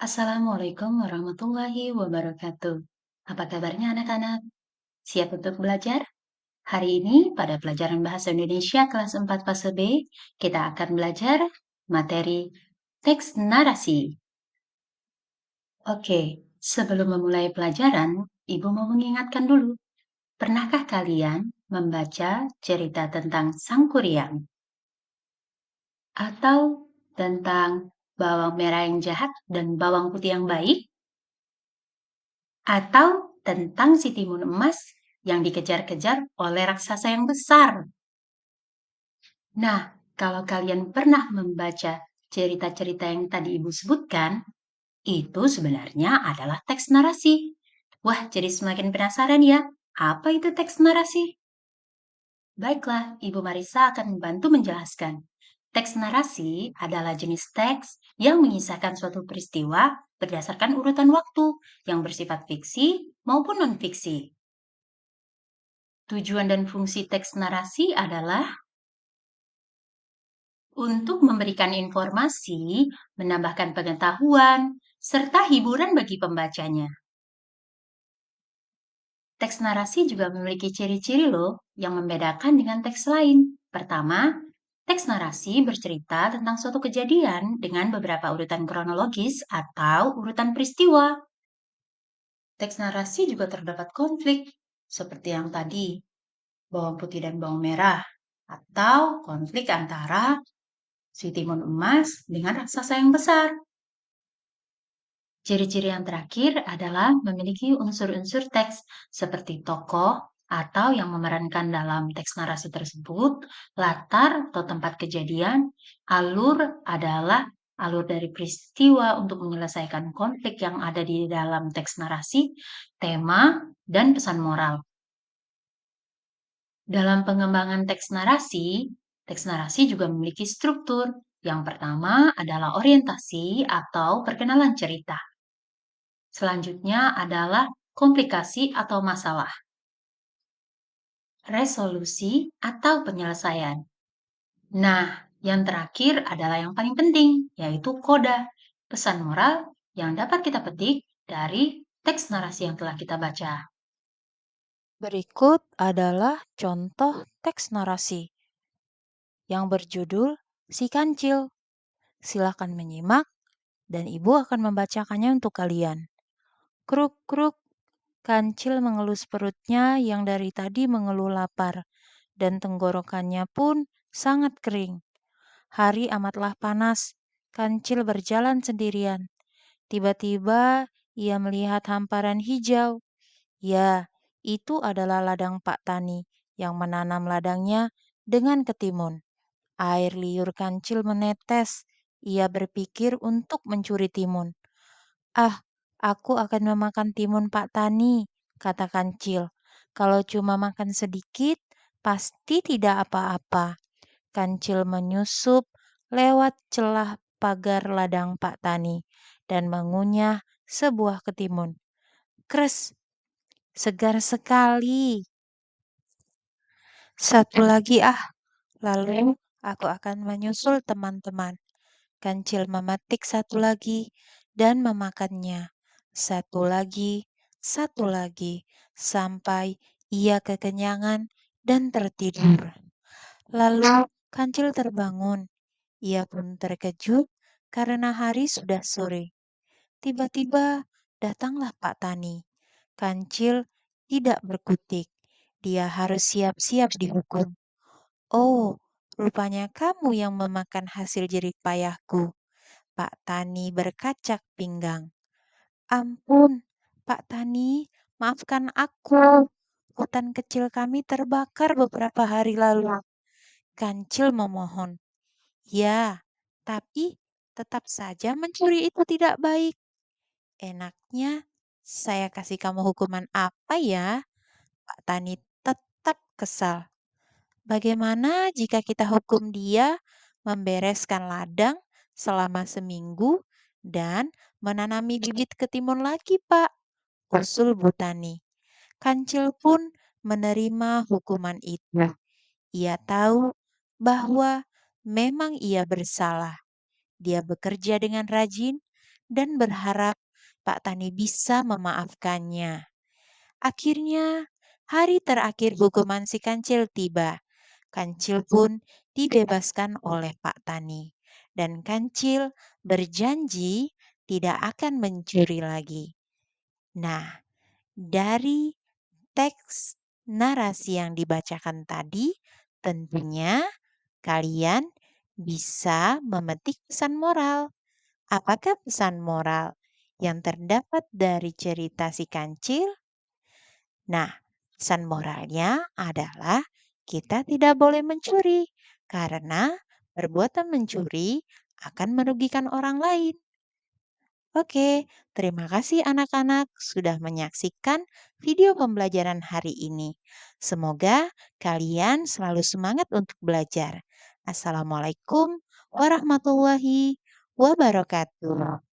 Assalamualaikum warahmatullahi wabarakatuh. Apa kabarnya anak-anak? Siap untuk belajar? Hari ini pada pelajaran Bahasa Indonesia kelas 4 fase B, kita akan belajar materi teks narasi. Oke, sebelum memulai pelajaran, Ibu mau mengingatkan dulu. Pernahkah kalian membaca cerita tentang Sang Kuryang atau tentang bawang merah yang jahat dan bawang putih yang baik? Atau tentang si timun emas yang dikejar-kejar oleh raksasa yang besar. Nah, kalau kalian pernah membaca cerita-cerita yang tadi Ibu sebutkan, itu sebenarnya adalah teks narasi. Wah, jadi semakin penasaran ya, apa itu teks narasi? Baiklah, Ibu Marisa akan membantu menjelaskan. Teks narasi adalah jenis teks yang mengisahkan suatu peristiwa berdasarkan urutan waktu yang bersifat fiksi maupun non-fiksi. Tujuan dan fungsi teks narasi adalah untuk memberikan informasi, menambahkan pengetahuan, serta hiburan bagi pembacanya. Teks narasi juga memiliki ciri-ciri loh yang membedakan dengan teks lain. Pertama, teks narasi bercerita tentang suatu kejadian dengan beberapa urutan kronologis atau urutan peristiwa. Teks narasi juga terdapat konflik, seperti yang tadi, bawang putih dan bawang merah, atau konflik antara si timun emas dengan raksasa yang besar. Ciri-ciri yang terakhir adalah memiliki unsur-unsur teks seperti tokoh atau yang memerankan dalam teks narasi tersebut, latar atau tempat kejadian, alur adalah alur dari peristiwa untuk menyelesaikan konflik yang ada di dalam teks narasi, tema, dan pesan moral. Dalam pengembangan teks narasi juga memiliki struktur. Yang pertama adalah orientasi atau perkenalan cerita. Selanjutnya adalah komplikasi atau masalah, resolusi atau penyelesaian. Nah, yang terakhir adalah yang paling penting, yaitu koda, pesan moral yang dapat kita petik dari teks narasi yang telah kita baca. Berikut adalah contoh teks narasi yang berjudul Si Kancil. Silakan menyimak dan ibu akan membacakannya untuk kalian. Kruk-kruk, kancil mengelus perutnya yang dari tadi mengeluh lapar dan tenggorokannya pun sangat kering. Hari amatlah panas, kancil berjalan sendirian. Tiba-tiba ia melihat hamparan hijau. Ya, itu adalah ladang Pak Tani yang menanam ladangnya dengan ketimun. Air liur kancil menetes. Ia berpikir untuk mencuri timun. Ah, aku akan memakan timun Pak Tani, kata kancil. Kalau cuma makan sedikit, pasti tidak apa-apa. Kancil menyusup lewat celah pagar ladang Pak Tani dan mengunyah sebuah ketimun. Kres, segar sekali. Satu lagi ah, lalu aku akan menyusul teman-teman. Kancil memetik satu lagi dan memakannya. Satu lagi, sampai ia kekenyangan dan tertidur. Lalu kancil terbangun. Ia pun terkejut karena hari sudah sore. Tiba-tiba datanglah Pak Tani. Kancil tidak berkutik. Dia harus siap-siap dihukum. Oh, rupanya kamu yang memakan hasil jerih payahku. Pak Tani berkacak pinggang. Ampun, Pak Tani, maafkan aku. Hutan kecil kami terbakar beberapa hari lalu. Kancil memohon. Ya, tapi tetap saja mencuri itu tidak baik. Enaknya saya kasih kamu hukuman apa ya? Pak Tani tetap kesal. Bagaimana jika kita hukum dia membereskan ladang selama seminggu dan menanami bibit ketimun lagi, Pak? Usul Bu Tani. Kancil pun menerima hukuman itu. Ia tahu bahwa memang ia bersalah. Dia bekerja dengan rajin dan berharap Pak Tani bisa memaafkannya. Akhirnya, hari terakhir hukuman si Kancil tiba. Kancil pun dibebaskan oleh Pak Tani, dan Kancil berjanji tidak akan mencuri lagi. Nah, dari teks narasi yang dibacakan tadi, tentunya kalian bisa memetik pesan moral. Apakah pesan moral yang terdapat dari cerita si Kancil? Nah, pesan moralnya adalah kita tidak boleh mencuri karena perbuatan mencuri akan merugikan orang lain. Oke, terima kasih anak-anak sudah menyaksikan video pembelajaran hari ini. Semoga kalian selalu semangat untuk belajar. Assalamualaikum warahmatullahi wabarakatuh.